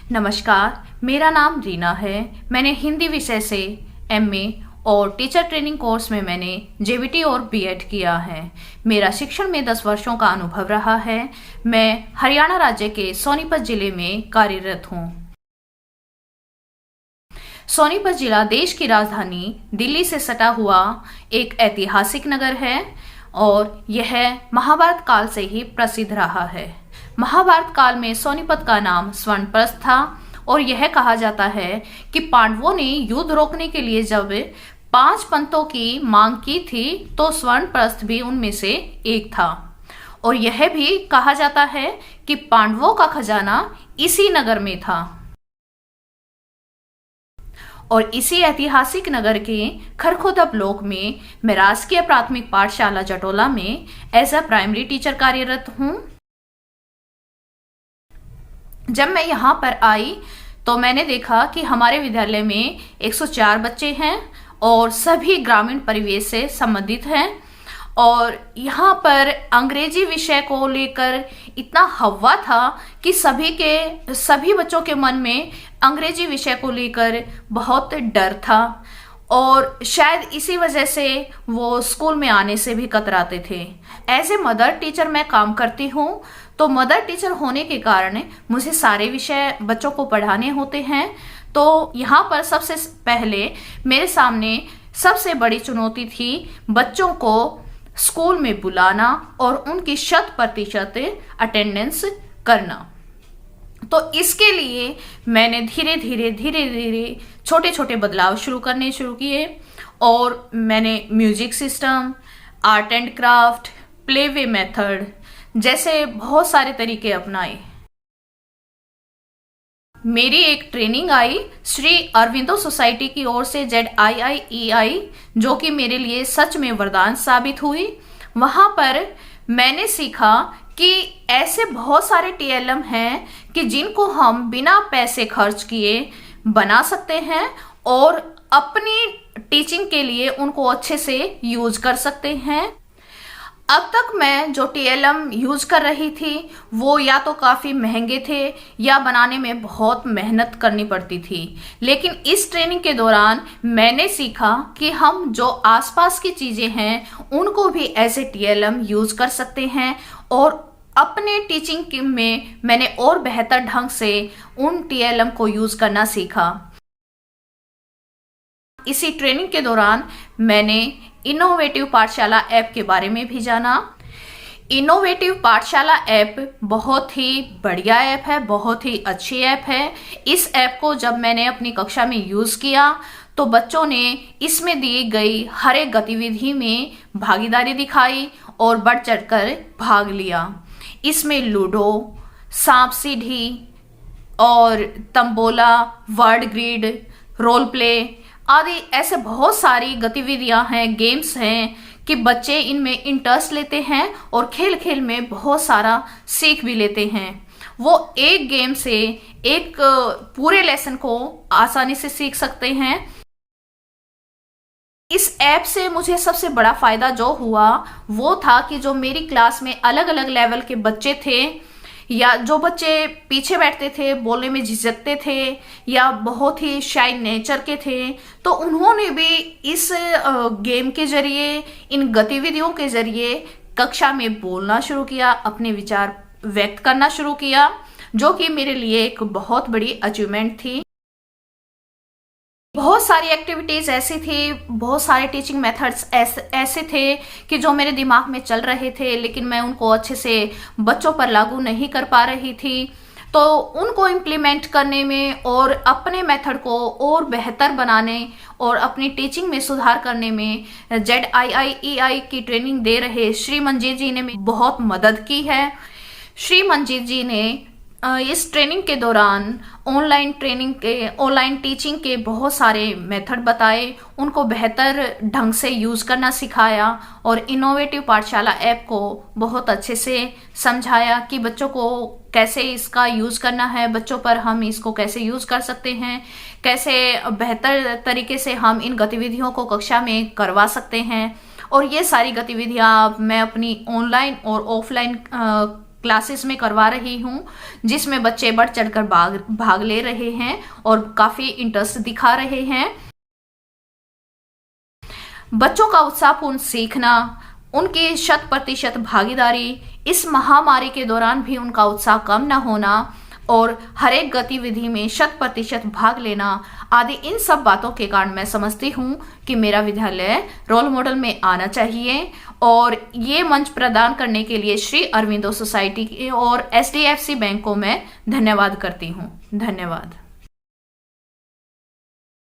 नमस्कार, मेरा नाम रीना है। मैंने हिंदी विषय से एमए और टीचर ट्रेनिंग कोर्स में मैंने जेबीटी और बीएड किया है। मेरा शिक्षण में 10 वर्षों का अनुभव रहा है। मैं हरियाणा राज्य के सोनीपत जिले में कार्यरत हूँ। सोनीपत जिला देश की राजधानी दिल्ली से सटा हुआ एक ऐतिहासिक नगर है और यह महाभारत काल से ही प्रसिद्ध रहा है। महाभारत काल में सोनीपत का नाम स्वर्णप्रस्थ था और यह कहा जाता है कि पांडवों ने युद्ध रोकने के लिए जब 5 पंतों की मांग की थी तो स्वर्णप्रस्थ भी उनमें से एक था। और यह भी कहा जाता है कि पांडवों का खजाना इसी नगर में था। और इसी ऐतिहासिक नगर के खरखोदा ब्लॉक में मैं राजकीय प्राथमिक पाठशाला जटोला में एज अ प्राइमरी टीचर कार्यरत हूँ। जब मैं यहाँ पर आई तो मैंने देखा कि हमारे विद्यालय में 104 बच्चे हैं और सभी ग्रामीण परिवेश से संबंधित हैं। और यहाँ पर अंग्रेजी विषय को लेकर इतना हवा था कि सभी बच्चों के मन में अंग्रेजी विषय को लेकर बहुत डर था और शायद इसी वजह से वो स्कूल में आने से भी कतराते थे। एज ए मदर टीचर मैं काम करती हूँ, तो मदर टीचर होने के कारण मुझे सारे विषय बच्चों को पढ़ाने होते हैं। तो यहाँ पर सबसे पहले मेरे सामने सबसे बड़ी चुनौती थी बच्चों को स्कूल में बुलाना और उनकी 100% अटेंडेंस करना। तो इसके लिए मैंने धीरे धीरे छोटे छोटे बदलाव शुरू किए और मैंने music system, art and craft, playway method जैसे बहुत सारे तरीके अपनाए। मेरी एक ट्रेनिंग आई श्री अरविंदो सोसाइटी की ओर से ZIIEI, जो कि मेरे लिए सच में वरदान साबित हुई। वहां पर मैंने सीखा कि ऐसे बहुत सारे TLM हैं कि जिनको हम बिना पैसे खर्च किए बना सकते हैं और अपनी टीचिंग के लिए उनको अच्छे से यूज कर सकते हैं। अब तक मैं जो TLM यूज कर रही थी वो या तो काफ़ी महंगे थे या बनाने में बहुत मेहनत करनी पड़ती थी। लेकिन इस ट्रेनिंग के दौरान मैंने सीखा कि हम जो आसपास की चीज़ें हैं उनको भी ऐसे TLM यूज कर सकते हैं और अपने टीचिंग में मैंने और बेहतर ढंग से उन TLM को यूज करना सीखा। इसी ट्रेनिंग के दौरान मैंने इनोवेटिव पाठशाला ऐप के बारे में भी जाना। इनोवेटिव पाठशाला ऐप बहुत ही बढ़िया ऐप है, बहुत ही अच्छी ऐप है। इस ऐप को जब मैंने अपनी कक्षा में यूज़ किया तो बच्चों ने इसमें दी गई हर एक गतिविधि में भागीदारी दिखाई और बढ़ चढ़कर भाग लिया। इसमें लूडो, सांप सीढ़ी और tambola, word grid, role play आदि ऐसे बहुत सारी गतिविधियां हैं, गेम्स हैं कि बच्चे इनमें इंटरेस्ट लेते हैं और खेल खेल में बहुत सारा सीख भी लेते हैं। वो एक गेम से एक पूरे लेसन को आसानी से सीख सकते हैं। इस ऐप से मुझे सबसे बड़ा फायदा जो हुआ वो था कि जो मेरी क्लास में अलग अलग लेवल के बच्चे थे या जो बच्चे पीछे बैठते थे, बोलने में झिझकते थे या बहुत ही शाय नेचर के थे, तो उन्होंने भी इस गेम के जरिए, इन गतिविधियों के जरिए कक्षा में बोलना शुरू किया, अपने विचार व्यक्त करना शुरू किया, जो कि मेरे लिए एक बहुत बड़ी अचीवमेंट थी। बहुत सारी एक्टिविटीज़ ऐसी थी, बहुत सारे टीचिंग मेथड्स ऐसे थे कि जो मेरे दिमाग में चल रहे थे लेकिन मैं उनको अच्छे से बच्चों पर लागू नहीं कर पा रही थी। तो उनको इम्प्लीमेंट करने में और अपने मेथड को और बेहतर बनाने और अपनी टीचिंग में सुधार करने में ZIIEI की ट्रेनिंग दे रहे श्री मंजीत जी ने बहुत मदद की है। श्री मंजीत जी ने इस ट्रेनिंग के दौरान ऑनलाइन टीचिंग के बहुत सारे मेथड बताए, उनको बेहतर ढंग से यूज़ करना सिखाया और इनोवेटिव पाठशाला ऐप को बहुत अच्छे से समझाया कि बच्चों को कैसे इसका यूज़ करना है, बच्चों पर हम इसको कैसे यूज़ कर सकते हैं, कैसे बेहतर तरीके से हम इन गतिविधियों को कक्षा में करवा सकते हैं। और ये सारी गतिविधियाँ मैं अपनी ऑनलाइन और ऑफलाइन क्लासेस में करवा रही हूँ, जिसमें बच्चे बढ़ चढ़कर भाग ले रहे हैं और काफी इंटरेस्ट दिखा रहे हैं। बच्चों का उत्साहपूर्ण सीखना, उनकी 100% भागीदारी, इस महामारी के दौरान भी उनका उत्साह कम न होना और हर एक गतिविधि में 100% भाग लेना आदि, इन सब बातों के कारण मैं समझती हूँ कि मेरा विद्यालय रोल मॉडल में आना चाहिए। और ये मंच प्रदान करने के लिए श्री अरविंदो सोसाइटी और HDFC बैंक को मैं धन्यवाद करती हूँ। धन्यवाद।